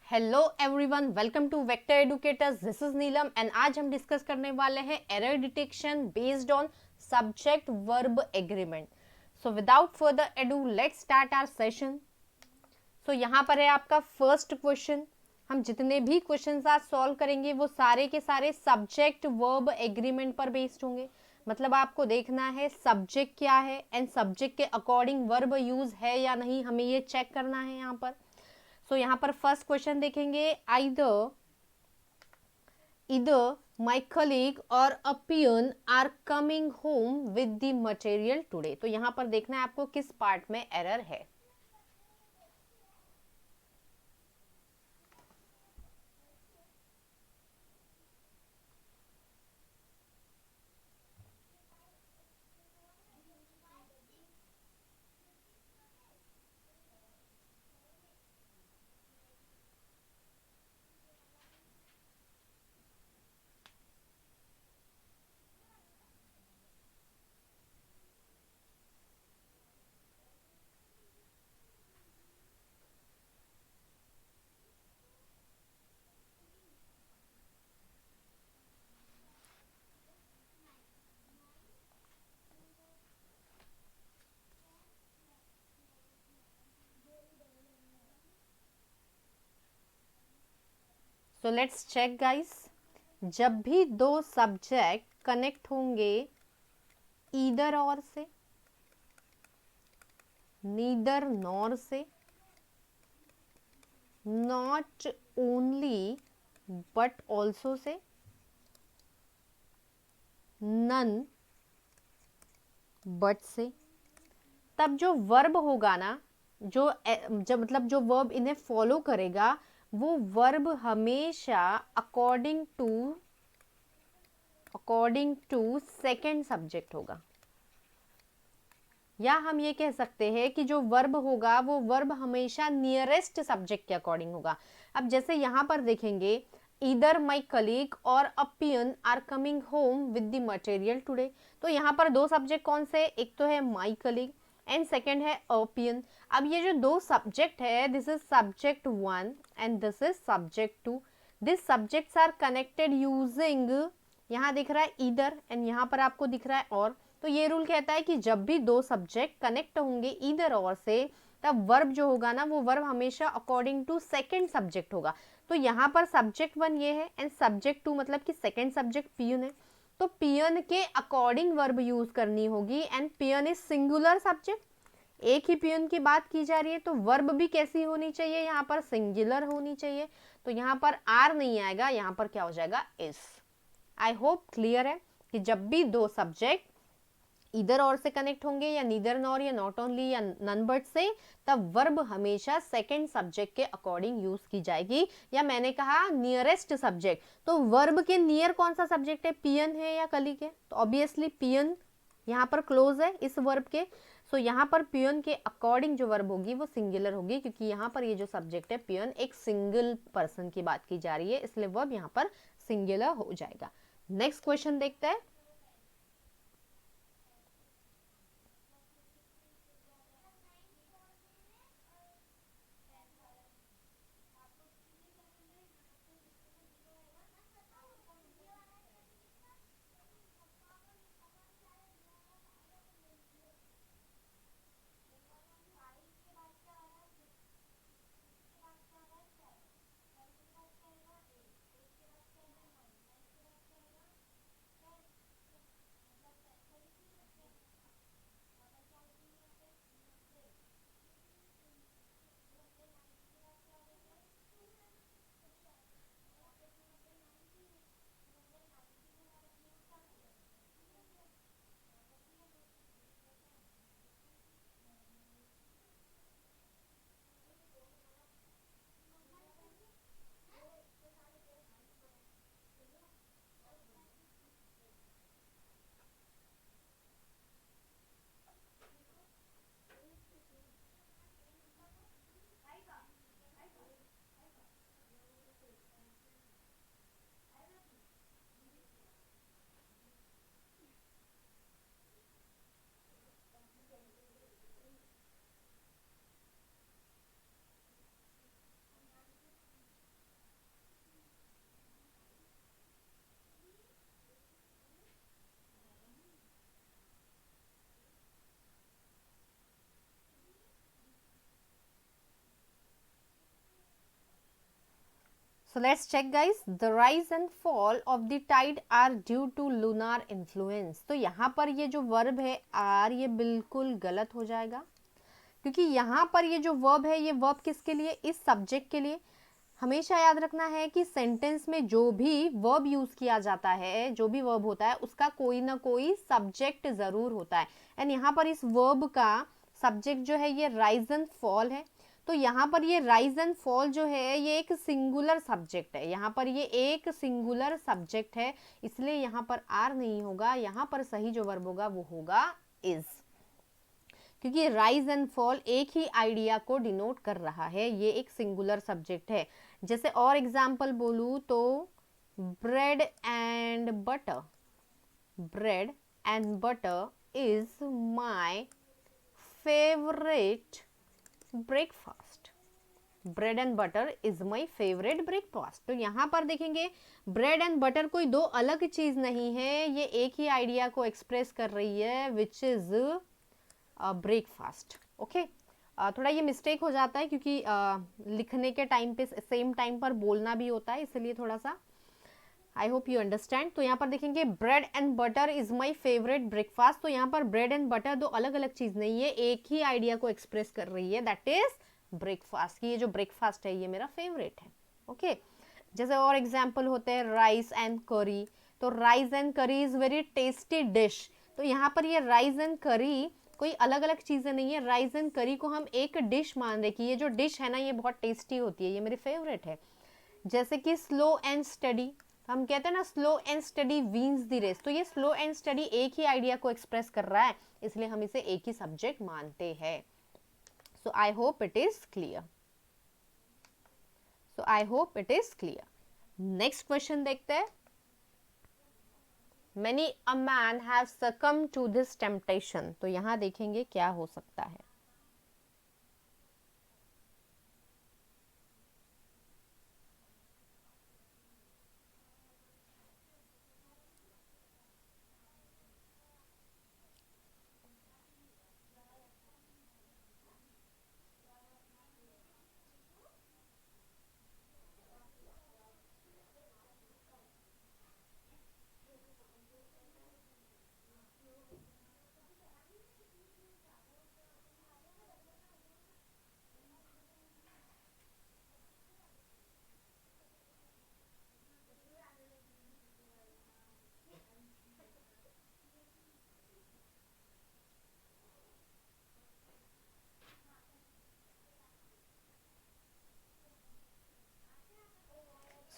Hello everyone, welcome to Vector Educators. This is Neelam and आज हम discuss करने वाले हैं error detection based on subject verb agreement. So without further ado let's start our session. So यहाँ पर है आपका फर्स्ट क्वेश्चन। हम जितने भी क्वेश्चंस आज सॉल्व करेंगे वो सारे के सारे सब्जेक्ट वर्ब एग्रीमेंट पर बेस्ड होंगे। मतलब आपको देखना है सब्जेक्ट क्या है एंड सब्जेक्ट के अकॉर्डिंग वर्ब यूज है या नहीं, हमें ये चेक करना है यहाँ पर। सो यहाँ पर फर्स्ट क्वेश्चन देखेंगे, either my colleague or a peon are coming home with the material today। तो यहाँ पर देखना है आपको किस पार्ट में एरर है। So let's check guys. जब भी दो सब्जेक्ट कनेक्ट होंगे ईदर और से, नीदर नॉर से, नॉट ओनली बट ऑल्सो से, नन बट से, तब जो वर्ब होगा ना, जो जब मतलब जो वर्ब इन्हें फॉलो करेगा वो वर्ब हमेशा अकॉर्डिंग टू सेकंड सब्जेक्ट होगा। या हम ये कह सकते हैं कि जो वर्ब होगा वो वर्ब हमेशा नियरेस्ट सब्जेक्ट के अकॉर्डिंग होगा। अब जैसे यहां पर देखेंगे, ईदर माई कलीग और a peon are coming home with the material today. तो यहाँ पर दो सब्जेक्ट कौन से, एक तो है माई कलीग एंड सेकेंड है अ पियन। अब ये जो दो सब्जेक्ट है, this is subject one and this is subject two. This subjects are connected using, यहाँ दिख रहा है ईदर एंड यहाँ पर आपको दिख रहा है और। तो ये रूल कहता है कि जब भी दो सब्जेक्ट कनेक्ट होंगे ईदर और से, तब वर्ब जो होगा ना वो वर्ब हमेशा अकॉर्डिंग टू सेकंड सब्जेक्ट होगा। तो यहाँ पर सब्जेक्ट वन ये है एंड सब्जेक्ट टू मतलब कि सेकंड सब्जेक्ट पियन है। तो पियन के अकॉर्डिंग वर्ब यूज करनी होगी and peon is singular subject. एक ही पियन की बात की जा रही है तो वर्ब भी कैसी होनी चाहिए, यहाँ पर सिंगुलर होनी चाहिए। तो यहाँ पर आर नहीं आएगा, यहाँ पर क्या हो जाएगा, इज। आई होप क्लियर है कि जब भी दो सब्जेक्ट इधर और से कनेक्ट होंगे या नीदर नॉर या नॉट ओनली या नन बट से, तब वर्ब हमेशा सेकंड सब्जेक्ट के अकॉर्डिंग यूज की जाएगी। या मैंने कहा नियरेस्ट सब्जेक्ट, तो वर्ब के नियर कौन सा सब्जेक्ट है, पियन है या कलीग है, तो ऑब्वियसली पियन यहाँ पर क्लोज है इस वर्ब के। सो यहाँ पर पियन के अकॉर्डिंग जो वर्ब होगी वो सिंगुलर होगी, क्योंकि यहाँ पर ये जो सब्जेक्ट है पियन एक सिंगल पर्सन की बात की जा रही है, इसलिए वर्ब यहाँ पर सिंगुलर हो जाएगा। नेक्स्ट क्वेश्चन देखते हैं। So let's check guys. The rise and fall of the tide are due to lunar influence. तो यहाँ पर ये जो वर्ब है आर, ये बिल्कुल गलत हो जाएगा, क्योंकि यहाँ पर ये जो वर्ब है, ये वर्ब किसके लिए, इस सब्जेक्ट के लिए। हमेशा याद रखना है कि सेंटेंस में जो भी वर्ब यूज किया जाता है, जो भी वर्ब होता है, उसका कोई ना कोई सब्जेक्ट जरूर होता है। एंड यहाँ पर इस वर्ब का सब्जेक्ट जो है ये राइज एंड फॉल है। तो यहाँ पर ये राइज एंड फॉल जो है ये एक सिंगुलर सब्जेक्ट है, यहाँ पर ये एक सिंगुलर सब्जेक्ट है, इसलिए यहाँ पर आर नहीं होगा। यहाँ पर सही जो वर्ब होगा वो होगा इज, क्योंकि राइज एंड फॉल एक ही आइडिया को डिनोट कर रहा है, ये एक सिंगुलर सब्जेक्ट है। जैसे और एग्जाम्पल बोलूं तो bread and butter, bread and butter is my favourite breakfast, bread and butter is my favourite breakfast. तो यहाँ पर देखेंगे ब्रेड एंड बटर कोई दो अलग चीज नहीं है, ये एक ही आइडिया को एक्सप्रेस कर रही है, विच इज ब्रेकफास्ट। ओके, थोड़ा ये मिस्टेक हो जाता है क्योंकि लिखने के टाइम पे सेम टाइम पर बोलना भी होता है, इसलिए थोड़ा सा आई होप यू अंडरस्टैंड। तो यहाँ पर देखेंगे bread and butter is my favourite breakfast. तो यहाँ पर ब्रेड एंड बटर दो अलग अलग चीज नहीं है, एक ही आइडिया को एक्सप्रेस कर रही है, दैट इज ब्रेकफास्ट। ये जो ब्रेकफास्ट है ये मेरा फेवरेट है। ओके, जैसे और एग्जाम्पल होते हैं राइस एंड करी। तो राइस एंड करी इज वेरी टेस्टी डिश। तो यहाँ पर ये राइस एंड करी कोई अलग अलग चीजें नहीं है, राइस एंड करी को हम एक डिश मान रहे कि ये जो डिश है ना ये बहुत टेस्टी होती है, ये मेरी फेवरेट है। जैसे कि स्लो एंड स्टडी, हम कहते हैं ना slow and steady wins the race. तो ये स्लो एंड स्टडी एक ही आइडिया को एक्सप्रेस कर रहा है, इसलिए हम इसे एक ही सब्जेक्ट मानते हैं। So I hope it is clear, so I hope it is clear. Next question देखते हैं। Many a man have succumbed to this temptation। तो यहां देखेंगे क्या हो सकता है।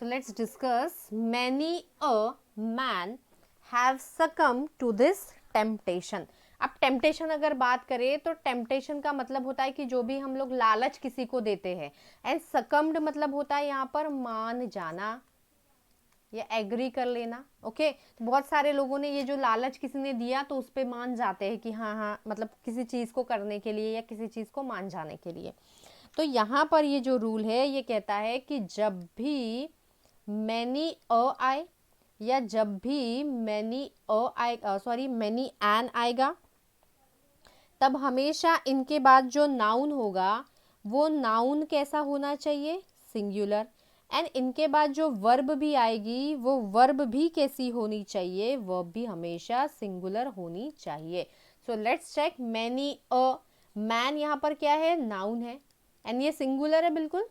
So let's discuss. Many a man have succumbed to this temptation। अब टेम्पटेशन अगर बात करें तो टेम्पटेशन का मतलब होता है कि जो भी हम लोग लालच किसी को देते हैं, एंड सकम्ड मतलब होता है यहाँ पर मान जाना या एग्री कर लेना। ओके, तो बहुत सारे लोगों ने ये जो लालच किसी ने दिया तो उस पर मान जाते हैं कि हाँ हाँ, मतलब किसी चीज़ को करने के लिए या किसी चीज़ को मान जाने के लिए। तो यहाँ पर ये जो रूल है ये कहता है कि जब भी मैनी अ आए या जब भी मैनी अ आए, सॉरी मैनी एन आएगा, तब हमेशा इनके बाद जो नाउन होगा वो नाउन कैसा होना चाहिए, सिंगुलर। एंड इनके बाद जो वर्ब भी आएगी वो वर्ब भी कैसी होनी चाहिए, वर्ब भी हमेशा सिंगुलर होनी चाहिए। So let's check. Many a, man यहाँ पर क्या है, नाउन है, एंड ये सिंगुलर है बिल्कुल।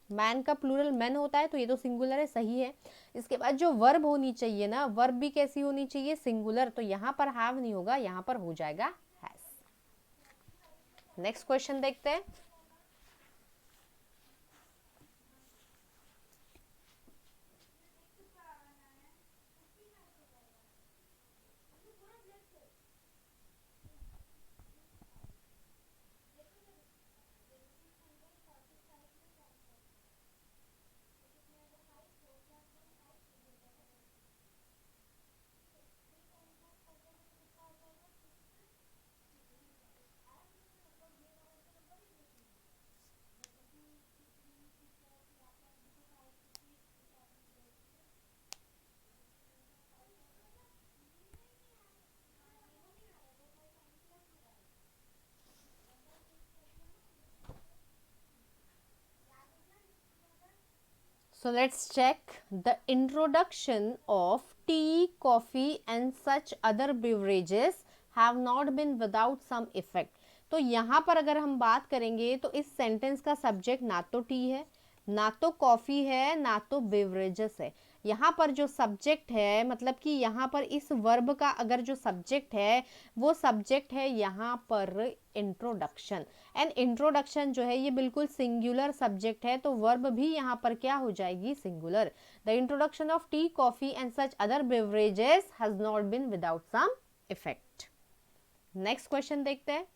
मैन का प्लूरल मैन होता है, तो ये तो सिंगुलर है, सही है। इसके बाद जो वर्ब होनी चाहिए ना, वर्ब भी कैसी होनी चाहिए, सिंगुलर। तो यहाँ पर हैव नहीं होगा, यहाँ पर हो जाएगा हैज। नेक्स्ट क्वेश्चन देखते हैं। So let's check. The introduction of tea, coffee and such other beverages have not been without some effect. तो यहाँ पर अगर हम बात करेंगे तो इस सेंटेंस का सब्जेक्ट ना तो टी है, ना तो कॉफ़ी है, ना तो बेवरेजेस है। यहाँ पर जो सब्जेक्ट है, मतलब कि यहाँ पर इस वर्ब का अगर जो सब्जेक्ट है वो सब्जेक्ट है यहाँ पर इंट्रोडक्शन। एंड इंट्रोडक्शन जो है ये बिल्कुल सिंगुलर सब्जेक्ट है, तो वर्ब भी यहाँ पर क्या हो जाएगी, singular. The introduction of tea, coffee and such other beverages has not been without some effect. Next question देखते हैं।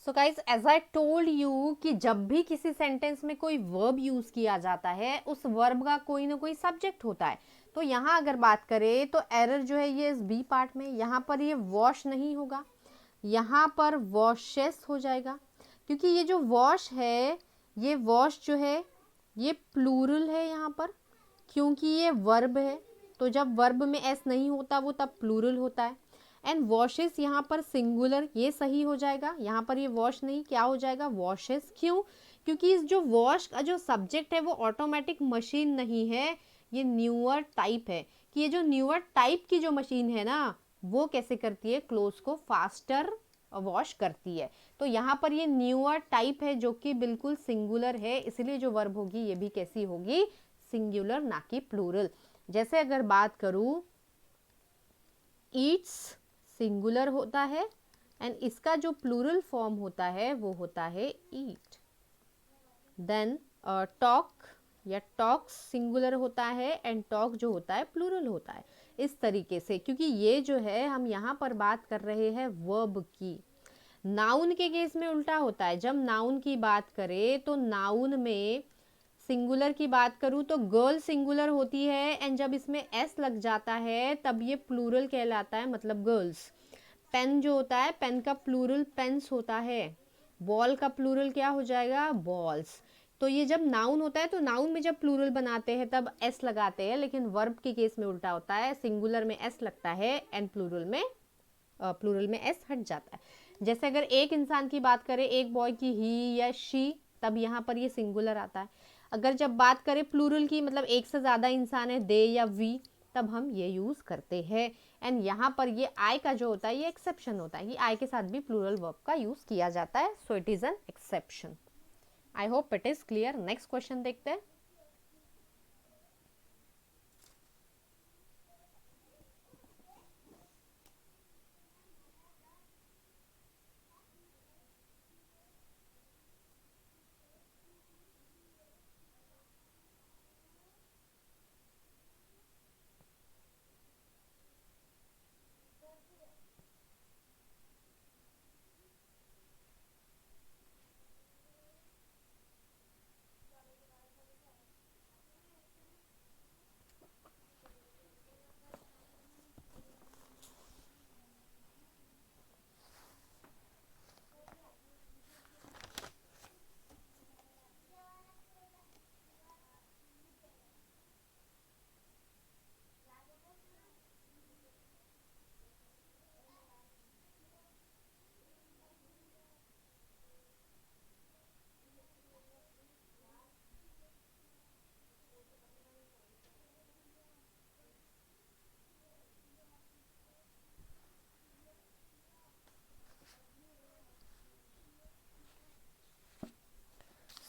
So guys, as I told you कि जब भी किसी सेंटेंस में कोई वर्ब यूज किया जाता है उस वर्ब का कोई ना कोई सब्जेक्ट होता है। तो यहाँ अगर बात करें तो एरर जो है ये इस बी पार्ट में, यहाँ पर ये वॉश नहीं होगा, यहाँ पर वॉशेस हो जाएगा, क्योंकि ये जो वॉश है, ये वॉश जो है ये प्लूरल है यहाँ पर, क्योंकि ये वर्ब है। तो जब वर्ब में एस नहीं होता वो तब प्लूरल होता है। एंड वॉशेस यहाँ पर सिंगुलर, ये सही हो जाएगा। यहाँ पर ये वॉश नहीं, क्या हो जाएगा, वॉशेस। क्यों? क्योंकि इस जो वॉश का जो सब्जेक्ट है वो ऑटोमेटिक मशीन नहीं है, ये न्यूअर टाइप है। कि ये जो न्यूअर टाइप की जो मशीन है ना, वो कैसे करती है, क्लोथ्स को फास्टर वॉश करती है। तो यहाँ पर ये न्यूअर टाइप है जो कि बिल्कुल सिंगुलर है, इसलिए जो वर्ब होगी ये भी कैसी होगी, सिंगुलर, ना कि प्लूरल। जैसे अगर बात करूं, ईट्स सिंगुलर होता है एंड इसका जो प्लूरल फॉर्म होता है वो होता है ईट। देन टॉक या टॉक्स सिंगुलर होता है एंड टॉक जो होता है प्लूरल होता है। इस तरीके से, क्योंकि ये जो है हम यहाँ पर बात कर रहे हैं वर्ब की। नाउन के केस में उल्टा होता है। जब नाउन की बात करें तो नाउन में सिंगुलर की बात करूं तो गर्ल सिंगुलर होती है एंड जब इसमें एस लग जाता है तब ये प्लूरल कहलाता है, मतलब गर्ल्स। पेन जो होता है, पेन का प्लूरल पेन्स होता है। बॉल का प्लूरल क्या हो जाएगा, बॉल्स। तो ये जब नाउन होता है तो नाउन में जब प्लूरल बनाते हैं तब एस लगाते हैं, लेकिन वर्ब के केस में उल्टा होता है, सिंगुलर में एस लगता है एंड प्लूरल में एस हट जाता है। जैसे अगर एक इंसान की बात करें, एक बॉय की ही या शी, तब यहाँ पर ये सिंगुलर आता है। अगर जब बात करें प्लूरल की, मतलब एक से ज़्यादा इंसान है, दे या वी, तब हम ये यूज़ करते हैं। एंड यहाँ पर ये आई का जो होता है ये एक्सेप्शन होता है कि आई के साथ भी प्लूरल वर्ब का यूज़ किया जाता है, so it is an exception. I hope it is clear. Next question देखते हैं।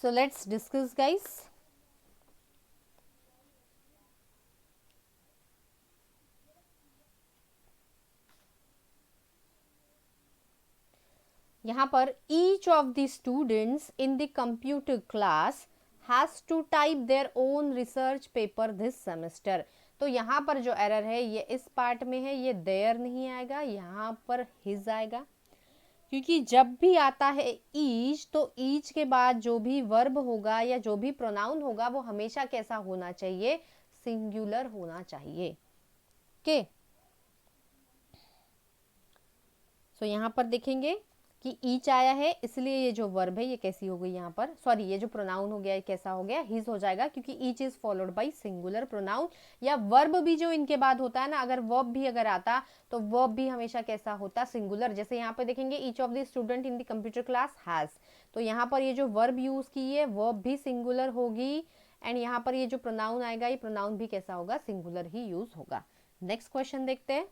So let's discuss, guys. यहाँ पर each of the students in the computer class has to type their own research paper this semester. तो यहाँ पर जो error है ये इस पार्ट में है, ये देयर नहीं आएगा, यहाँ पर हिज आएगा, क्योंकि जब भी आता है ईच तो ईच के बाद जो भी वर्ब होगा या जो भी प्रोनाउन होगा वो हमेशा कैसा होना चाहिए, सिंगुलर होना चाहिए। ओके, सो यहाँ पर देखेंगे कि ईच आया है, इसलिए ये जो वर्ब है ये कैसी हो गई यहाँ पर, सॉरी ये जो प्रोनाउन हो गया ये कैसा हो गया, हिज हो जाएगा, क्योंकि each is followed by singular pronoun. या वर्ब भी जो इनके बाद होता है ना, अगर वर्ब भी अगर आता तो वर्ब भी हमेशा कैसा होता, सिंगुलर। जैसे यहाँ पे देखेंगे each of the student in the computer class has, तो यहाँ पर ये जो वर्ब यूज की है वर्ब भी सिंगुलर होगी, एंड यहाँ पर ये जो प्रोनाउन आएगा ये प्रोनाउन भी कैसा होगा, सिंगुलर ही यूज होगा। नेक्स्ट क्वेश्चन देखते हैं।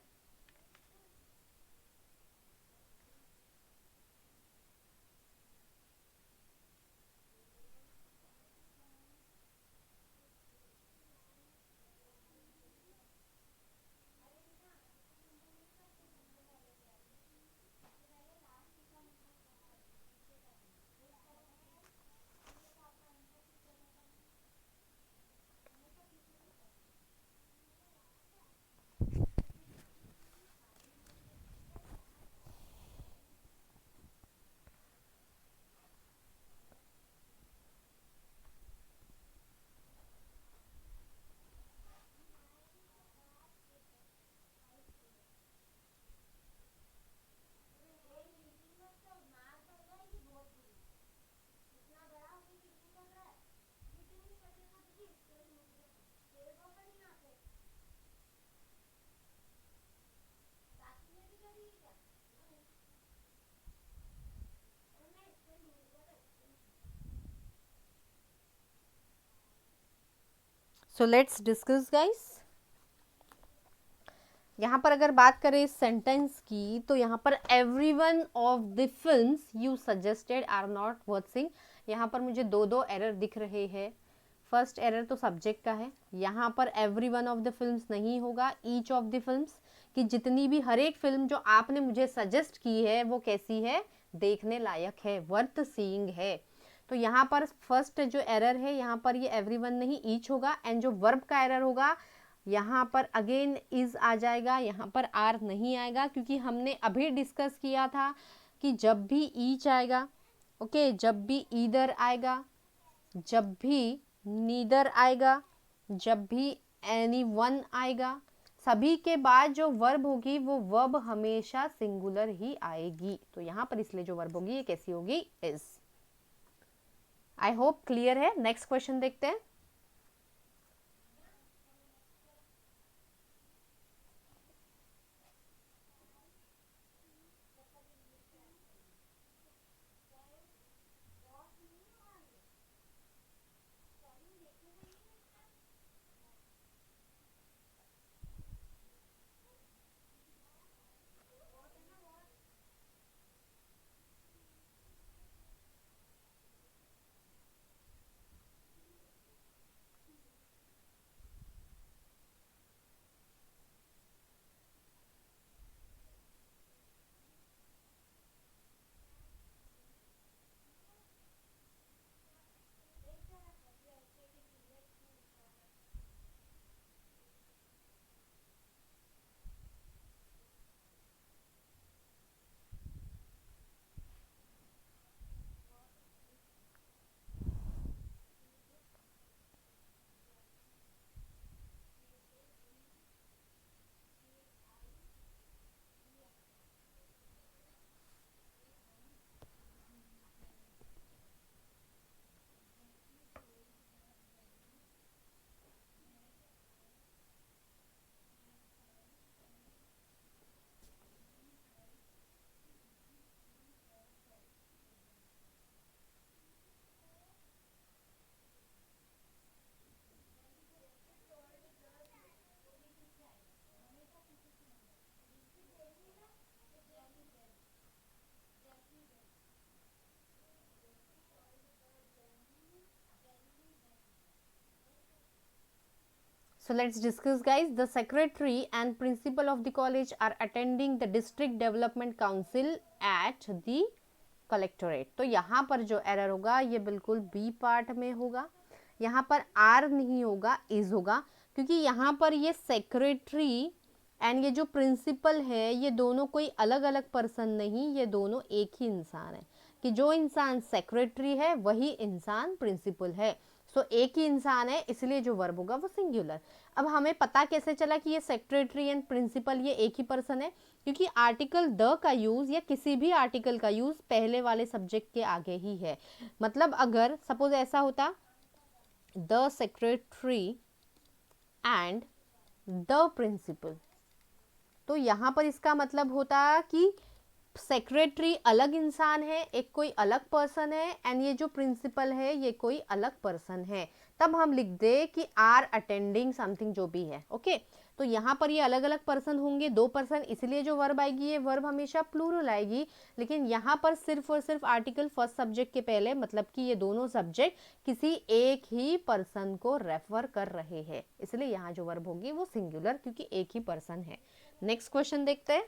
So let's discuss, guys. यहाँ पर अगर बात करें इस सेंटेंस की तो यहाँ पर everyone of the films you suggested are not worth seeing, यहाँ पर मुझे दो दो एरर दिख रहे हैं। फर्स्ट एरर तो सब्जेक्ट का है, यहाँ पर एवरीवन ऑफ द फिल्म्स नहीं होगा, ईच ऑफ द फिल्म्स, कि जितनी भी हर एक फिल्म जो आपने मुझे सजेस्ट की है वो कैसी है, देखने लायक है, वर्थ सीइंग है। तो यहाँ पर फर्स्ट जो एरर है यहाँ पर ये एवरीवन नहीं ईच होगा, एंड जो वर्ब का एरर होगा यहाँ पर अगेन इज आ जाएगा, यहाँ पर आर नहीं आएगा, क्योंकि हमने अभी डिस्कस किया था कि जब भी ईच आएगा, ओके, जब भी ईदर आएगा, जब भी नीदर आएगा, जब भी एनी वन आएगा, सभी के बाद जो वर्ब होगी वो वर्ब हमेशा सिंगुलर ही आएगी। तो यहाँ पर इसलिए जो वर्ब होगी ये कैसी होगी, इज। आई होप क्लियर है। नेक्स्ट क्वेश्चन देखते हैं। So let's discuss, guys. The secretary and principal of the college are attending the district development council at the collectorate. तो यहाँ पर जो एरर होगा ये बिल्कुल बी पार्ट में होगा, यहाँ पर आर नहीं होगा, इज होगा, क्योंकि यहाँ पर ये सेक्रेटरी एंड ये जो प्रिंसिपल है ये दोनों कोई अलग अलग पर्सन नहीं, ये दोनों एक ही इंसान है, कि जो इंसान सेक्रेटरी है वही इंसान प्रिंसिपल है। सो एक ही इंसान है, इसलिए जो वर्ब होगा वो सिंगुलर। अब हमें पता कैसे चला कि ये सेक्रेटरी एंड प्रिंसिपल ये एक ही पर्सन है, क्योंकि आर्टिकल द का यूज या किसी भी आर्टिकल का यूज पहले वाले सब्जेक्ट के आगे ही है। मतलब अगर सपोज ऐसा होता the secretary and the principal, तो यहाँ पर इसका मतलब होता कि सेक्रेटरी अलग इंसान है, एक कोई अलग पर्सन है, एंड ये जो प्रिंसिपल है ये कोई अलग पर्सन है। तब हम लिख दे कि आर अटेंडिंग समथिंग जो भी है। ओके, तो यहाँ पर ये अलग अलग पर्सन होंगे, दो पर्सन, इसलिए जो वर्ब आएगी ये वर्ब हमेशा प्लूरल आएगी। लेकिन यहाँ पर सिर्फ और सिर्फ आर्टिकल फर्स्ट सब्जेक्ट के पहले, मतलब कि ये दोनों सब्जेक्ट किसी एक ही पर्सन को रेफर कर रहे हैं, इसलिए यहाँ जो वर्ब होगी वो सिंगुलर, क्योंकि एक ही पर्सन है। नेक्स्ट क्वेश्चन देखते हैं।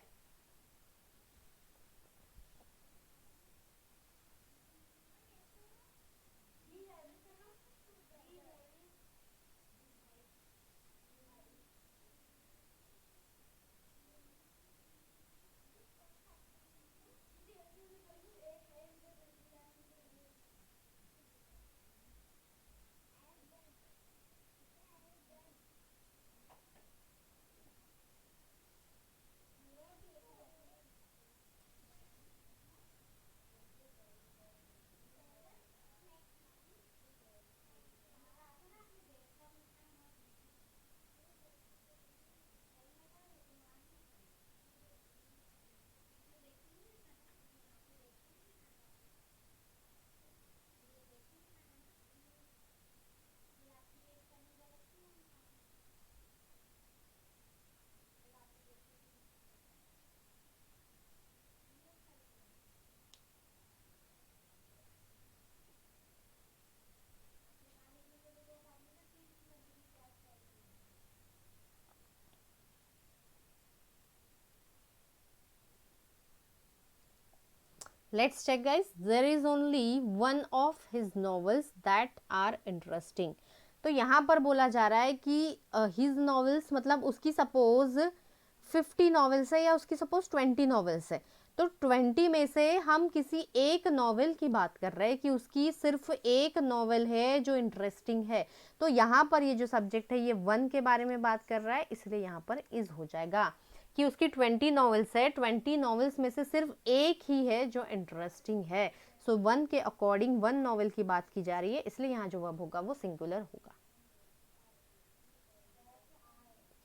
Let's check, guys. There is only one of his novels that are interesting. तो यहाँ पर बोला जा रहा है कि his novels मतलब उसकी सपोज 50 नॉवेल्स है या उसकी सपोज 20 नॉवेल्स है, तो 20 में से हम किसी एक नॉवेल की बात कर रहे हैं कि उसकी सिर्फ एक नॉवेल है जो इंटरेस्टिंग है। तो यहाँ पर ये जो सब्जेक्ट है ये वन के बारे में बात कर रहा है, इसलिए यहाँ पर इज हो जाएगा कि उसकी 20 नॉवेल्स है, 20 नॉवेल्स में से सिर्फ एक ही है जो इंटरेस्टिंग है। सो वन के अकॉर्डिंग वन नॉवेल की बात की जा रही है, इसलिए यहाँ जो वर्ब होगा वो सिंगुलर होगा।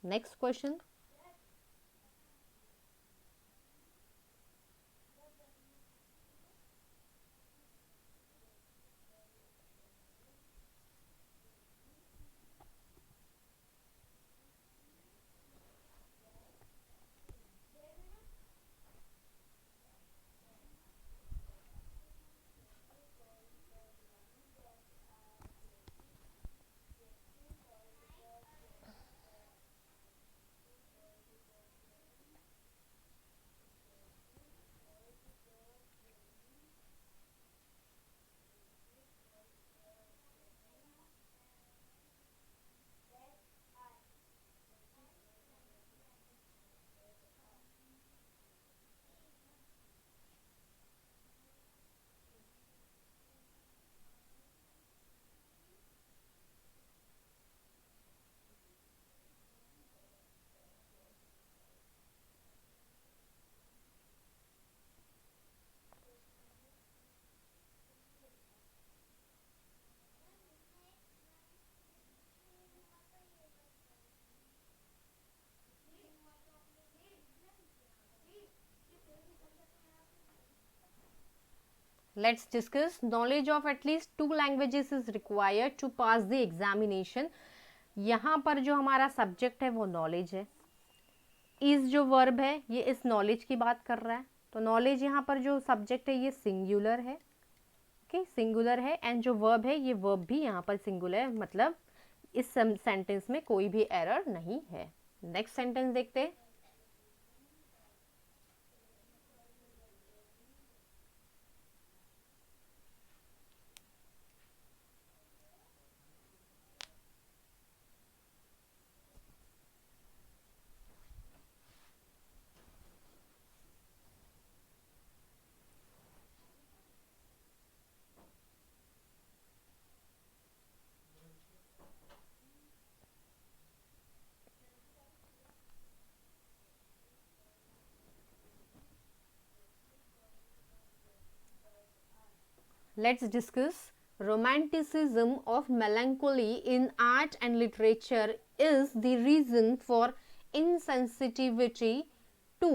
Next question. Let's discuss. Knowledge of at least 2 languages is required to pass the examination. यहाँ पर जो हमारा सब्जेक्ट है वो नॉलेज है, इज जो वर्ब है ये इस नॉलेज की बात कर रहा है, तो नॉलेज यहाँ पर जो सब्जेक्ट है ये सिंगुलर है। ओके, सिंगुलर है, एंड जो वर्ब है ये वर्ब भी यहाँ पर सिंगुलर है, मतलब इस सेंटेंस में कोई भी एरर नहीं है। नेक्स्ट सेंटेंस देखते हैं। Let's discuss. Romanticism of melancholy in art and literature is the reason for insensitivity to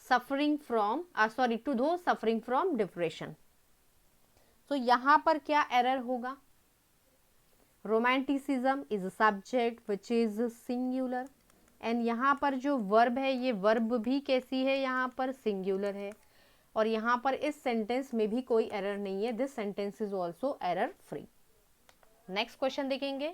suffering from to those suffering from depression. तो यहाँ पर क्या एरर होगा? Romanticism is a subject which is singular, and यहाँ पर जो verb है ये वर्ब भी कैसी है, यहाँ पर सिंगुलर है, और यहाँ पर इस सेंटेंस में भी कोई एरर नहीं है। This sentence is also error free. Next question देखेंगे।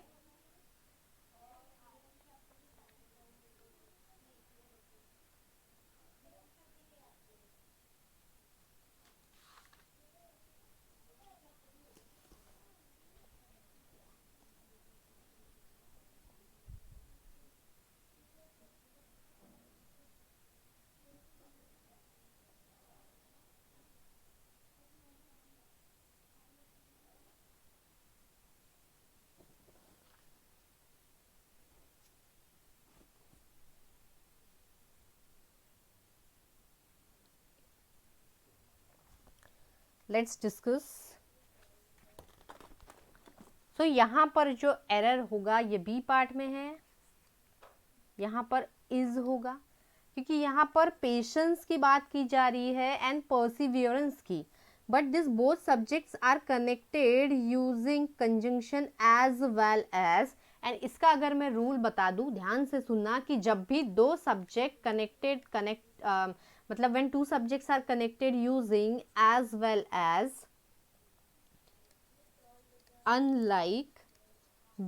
Let's discuss. तो यहाँ पर जो एरर होगा ये बी पार्ट में है, यहाँ पर इज होगा, क्योंकि यहाँ पर पेशेंस की बात की जा रही है एंड परसिवियरेंस की, but this both subjects are connected using conjunction as well as. And इसका अगर मैं रूल बता दूं, ध्यान से सुनना, कि जब भी दो सब्जेक्ट मतलब when two subjects are connected using as well as, unlike,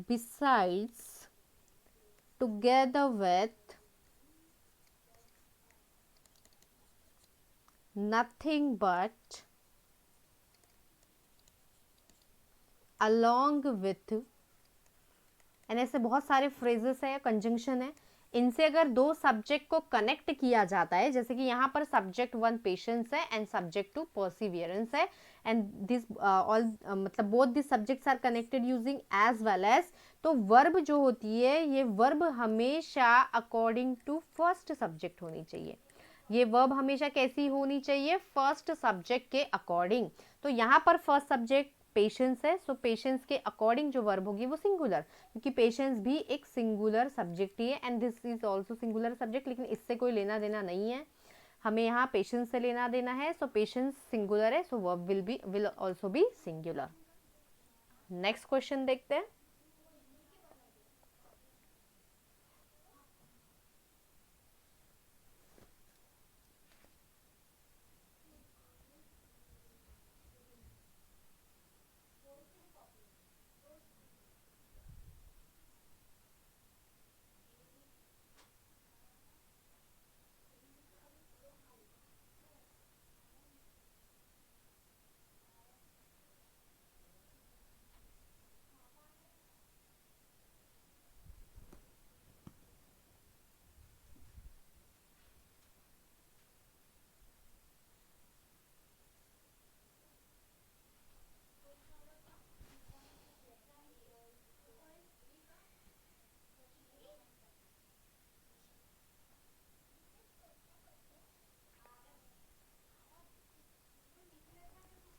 besides, together with, nothing but, along with, and ऐसे बहुत सारे फ्रेजेस है, कंजंक्शन है, इनसे अगर दो सब्जेक्ट को कनेक्ट किया जाता है, जैसे कि यहाँ पर सब्जेक्ट वन पेशेंस है एंड सब्जेक्ट टू परसिवियरेंस है, एंड दिस ऑल मतलब both this subjects are connected using as well as, तो वर्ब जो होती है ये वर्ब हमेशा अकॉर्डिंग टू फर्स्ट सब्जेक्ट होनी चाहिए। ये वर्ब हमेशा कैसी होनी चाहिए? फर्स्ट सब्जेक्ट के अकॉर्डिंग। तो यहाँ पर फर्स्ट सब्जेक्ट पेशेंस है, सो पेशेंस के अकॉर्डिंग जो वर्ब होगी वो सिंगुलर, क्योंकि पेशेंस भी एक सिंगुलर सब्जेक्ट ही है and this is also singular subject, लेकिन इससे कोई लेना देना नहीं है, हमें यहाँ पेशेंस से लेना देना है। सो पेशेंस सिंगुलर है, so verb will also be singular. Next question देखते हैं।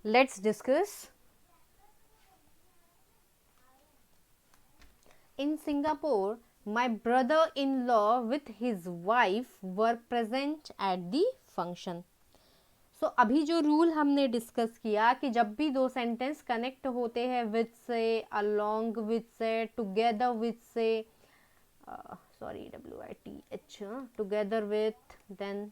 Let's discuss. In Singapore, my brother-in-law with his wife were present at the function. So अभी जो रूल हमने डिस्कस किया कि जब भी दो सेंटेंस कनेक्ट होते हैं विथ से, अलोंग विथ से, टुगेदर विथ से, sorry WITH, together with, then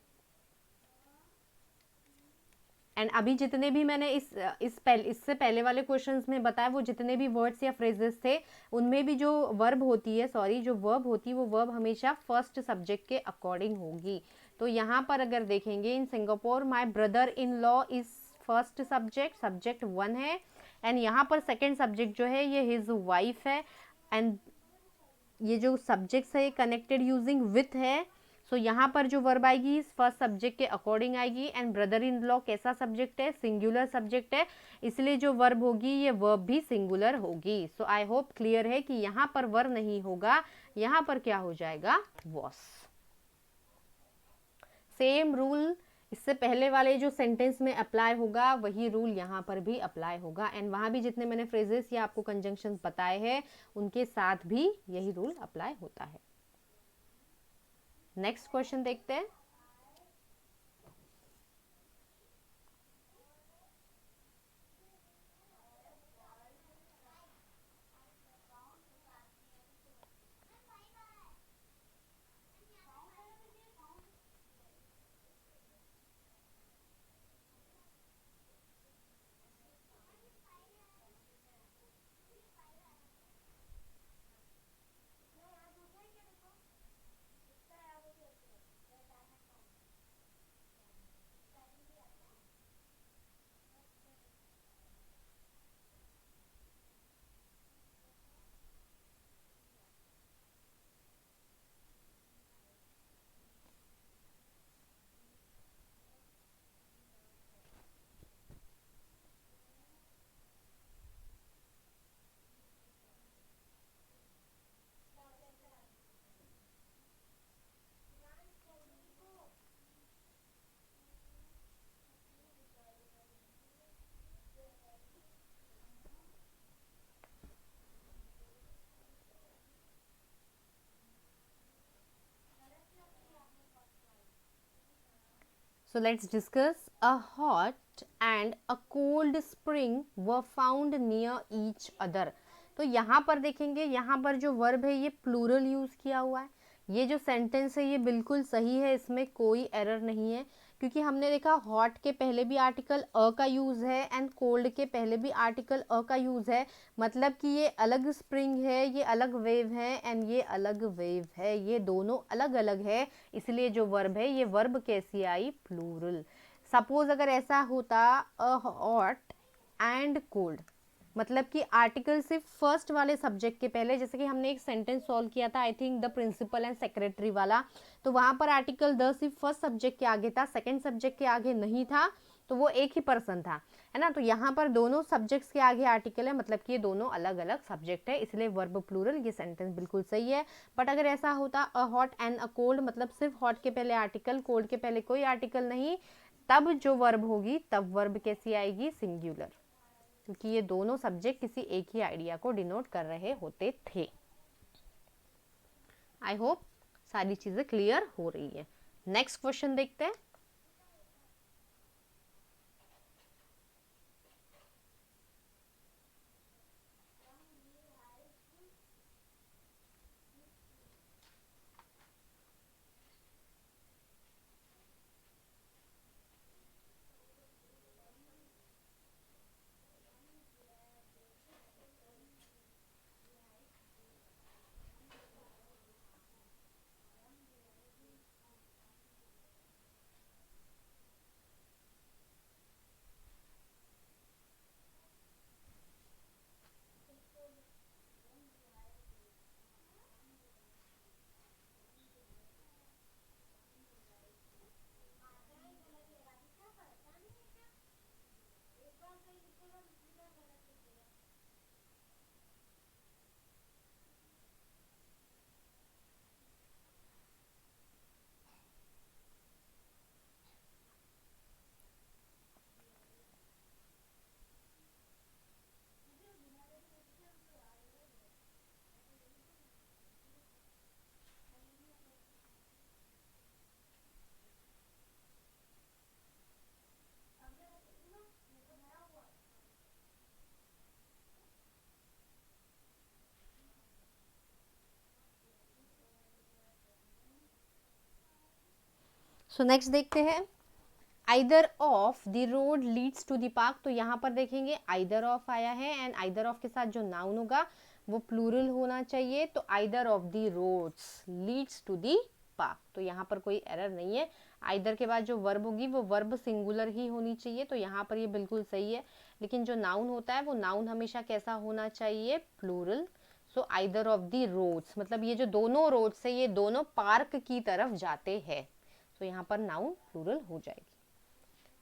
and अभी जितने भी मैंने इससे पहले वाले क्वेश्चंस में बताया, वो जितने भी वर्ड्स या फ्रेजेस थे, उनमें भी जो वर्ब होती है, जो वर्ब होती है, वो वर्ब हमेशा फर्स्ट सब्जेक्ट के अकॉर्डिंग होगी। तो यहाँ पर अगर देखेंगे, in Singapore my brother in law is first subject, subject 1 है। एंड यहाँ पर सेकेंड सब्जेक्ट जो है ये हिज वाइफ है। एंड ये जो सब्जेक्ट्स है कनेक्टेड यूजिंग विथ है। सो यहाँ पर जो वर्ब आएगी फर्स्ट सब्जेक्ट के अकॉर्डिंग आएगी। एंड ब्रदर इन लॉ कैसा सब्जेक्ट है, सिंगुलर सब्जेक्ट है, इसलिए जो वर्ब होगी ये वर्ब भी सिंगुलर होगी। सो आई होप क्लियर है कि यहाँ पर वर नहीं होगा, यहाँ पर क्या हो जाएगा, वॉस। सेम रूल इससे पहले वाले जो सेंटेंस में अप्लाई होगा, वही रूल यहाँ पर भी अप्लाई होगा। एंड वहाँ भी जितने मैंने फ्रेजेस या आपको कंजंक्शन बताए हैं, उनके साथ भी यही रूल अप्लाई होता है। नेक्स्ट क्वेश्चन देखते हैं। So let's discuss. A hot and a cold spring were found near each other. तो यहाँ पर देखेंगे, यहाँ पर जो वर्ब है ये प्लूरल यूज किया हुआ है। ये जो सेंटेंस है ये बिल्कुल सही है, इसमें कोई एरर नहीं है, क्योंकि हमने देखा हॉट के पहले भी आर्टिकल अ का यूज है एंड कोल्ड के पहले भी आर्टिकल अ का यूज है। मतलब कि ये अलग स्प्रिंग है, ये अलग वेव है एंड ये अलग वेव है, ये दोनों अलग अलग है, इसलिए जो वर्ब है ये वर्ब कैसी आई, प्लूरल। सपोज अगर ऐसा होता अ हॉट एंड कोल्ड, मतलब कि आर्टिकल सिर्फ फर्स्ट वाले सब्जेक्ट के पहले, जैसे कि हमने एक सेंटेंस सॉल्व किया था I think the principal and secretary वाला, तो वहां पर आर्टिकल द सिर्फ फर्स्ट सब्जेक्ट के आगे था, सेकंड सब्जेक्ट के आगे नहीं था, तो वो एक ही पर्सन था, है ना। तो यहाँ पर दोनों सब्जेक्ट्स के आगे आर्टिकल है, मतलब कि ये दोनों अलग अलग सब्जेक्ट है, इसलिए वर्ब प्लूरल, ये सेंटेंस बिल्कुल सही है। बट अगर ऐसा होता a hot and a cold, मतलब सिर्फ हॉट के पहले आर्टिकल, कोल्ड के पहले कोई आर्टिकल नहीं, तब जो वर्ब होगी तब वर्ब कैसी आएगी, सिंगुलर, क्योंकि ये दोनों सब्जेक्ट किसी एक ही आइडिया को डिनोट कर रहे होते थे। आई होप सारी चीजें क्लियर हो रही है। नेक्स्ट क्वेश्चन देखते हैं। सो नेक्स्ट देखते हैं। Either of the road leads to the park, तो यहाँ पर देखेंगे आइदर ऑफ आया है एंड आइदर ऑफ के साथ जो नाउन होगा वो प्लूरल होना चाहिए, तो either of the roads leads to the park, तो यहाँ पर कोई एरर नहीं है। आइदर के बाद जो वर्ब होगी वो वर्ब सिंगुलर ही होनी चाहिए, तो यहाँ पर ये बिल्कुल सही है। लेकिन जो नाउन होता है वो नाउन हमेशा कैसा होना चाहिए, plural. So either of the roads, मतलब ये जो दोनों रोड्स है ये दोनों पार्क की तरफ जाते हैं, तो यहाँ पर नाउन प्लूरल हो जाएगी।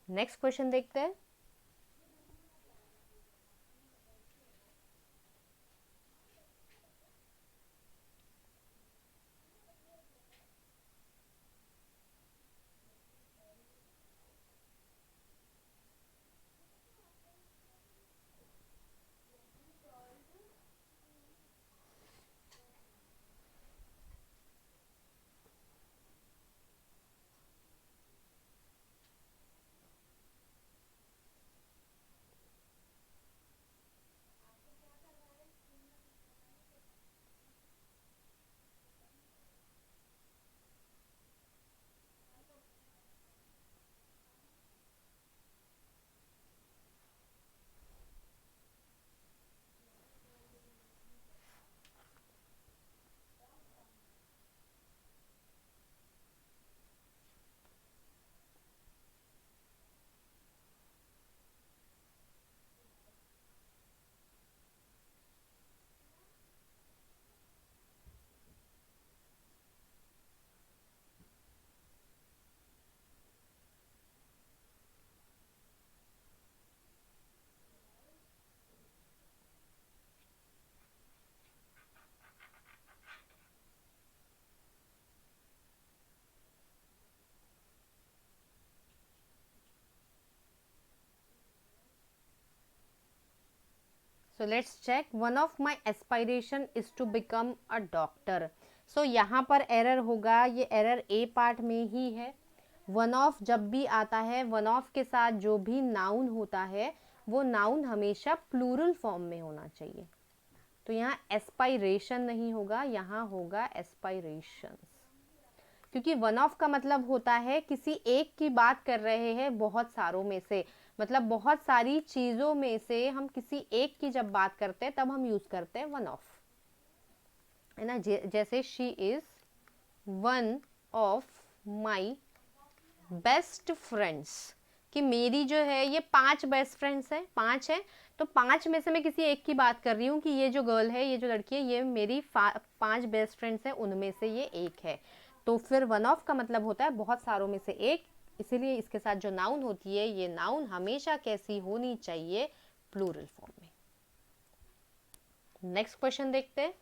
नेक्स्ट क्वेश्चन देखते हैं। So let's check, one of my aspiration is to become a doctor. So यहाँ पर एरर होगा, ये एरर ए पार्ट में ही है। वन ऑफ जब भी आता है, वन ऑफ के साथ जो भी नाउन होता है वो नाउन हमेशा प्लूरल फॉर्म में होना चाहिए, तो यहाँ एस्पायरेशन नहीं होगा, यहाँ होगा एस्पायरेशंस, क्योंकि वन ऑफ का मतलब होता है किसी एक की बात कर रहे हैं बहुत सारों में से, मतलब बहुत सारी चीजों में से हम किसी एक की जब बात करते हैं तब हम यूज करते हैं वन ऑफ, है ना। जैसे she is one of my best friends, कि मेरी जो है ये 5 बेस्ट फ्रेंड्स हैं, 5 है, तो 5 में से मैं किसी एक की बात कर रही हूँ कि ये जो गर्ल है, ये जो लड़की है, ये मेरी 5 बेस्ट फ्रेंड्स हैं, उनमें से ये एक है, तो फिर वन ऑफ का मतलब होता है बहुत सारों में से एक, इसीलिए इसके साथ जो नाउन होती है ये नाउन हमेशा कैसी होनी चाहिए, प्लूरल फॉर्म में। नेक्स्ट क्वेश्चन देखते हैं।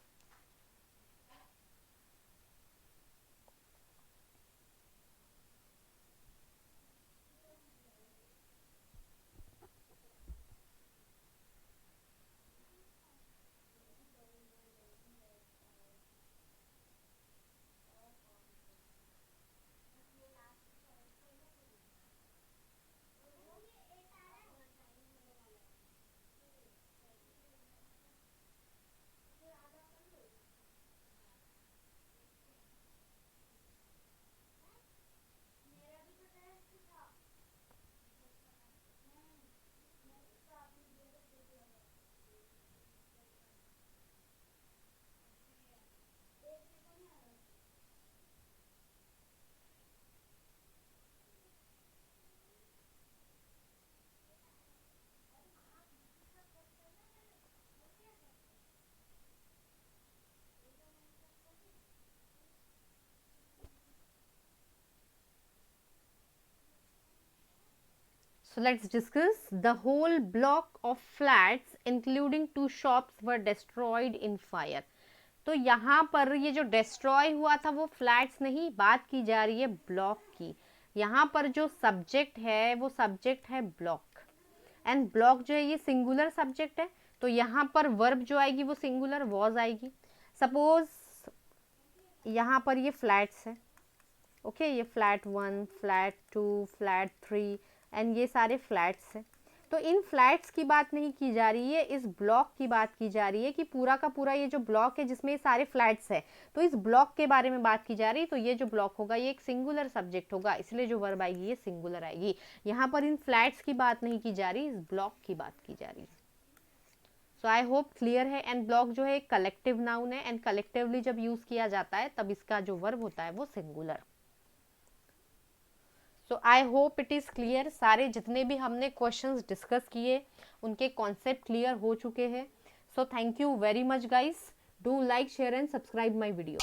So let's discuss. The whole block of flats including 2 shops were destroyed in fire. तो यहाँ पर ये जो डिस्ट्रॉय हुआ था वो फ्लैट्स नहीं, बात की जा रही है ब्लॉक की। यहाँ पर जो सब्जेक्ट है वो सब्जेक्ट है ब्लॉक, एंड ब्लॉक जो है ये सिंगुलर सब्जेक्ट है, तो यहाँ पर वर्ब जो आएगी वो सिंगुलर वॉज आएगी। सपोज यहाँ पर ये फ्लैट्स है, ओके, ये फ्लैट 1, फ्लैट 2, फ्लैट 3 एंड ये सारे फ्लैट्स हैं, तो इन फ्लैट्स की बात नहीं की जा रही है, इस ब्लॉक की बात की जा रही है कि पूरा का पूरा ये जो ब्लॉक है जिसमें सारे फ्लैट्स है, तो इस ब्लॉक के बारे में बात की जा रही है। तो ये जो ब्लॉक होगा ये एक सिंगुलर सब्जेक्ट होगा, इसलिए जो वर्ब आएगी ये सिंगुलर आएगी। यहाँ पर इन फ्लैट्स की बात नहीं की जा रही, इस ब्लॉक की बात की जा रही है। सो आई होप क्लियर है। एंड ब्लॉक जो है एक कलेक्टिव नाउन है, एंड कलेक्टिवली जब यूज किया जाता है तब इसका जो वर्ब होता है वो singular. So I hope it is clear. सारे जितने भी हमने क्वेश्चंस डिस्कस किए उनके कॉन्सेप्ट क्लियर हो चुके हैं। So thank you very much guys. Do like, share and subscribe my video.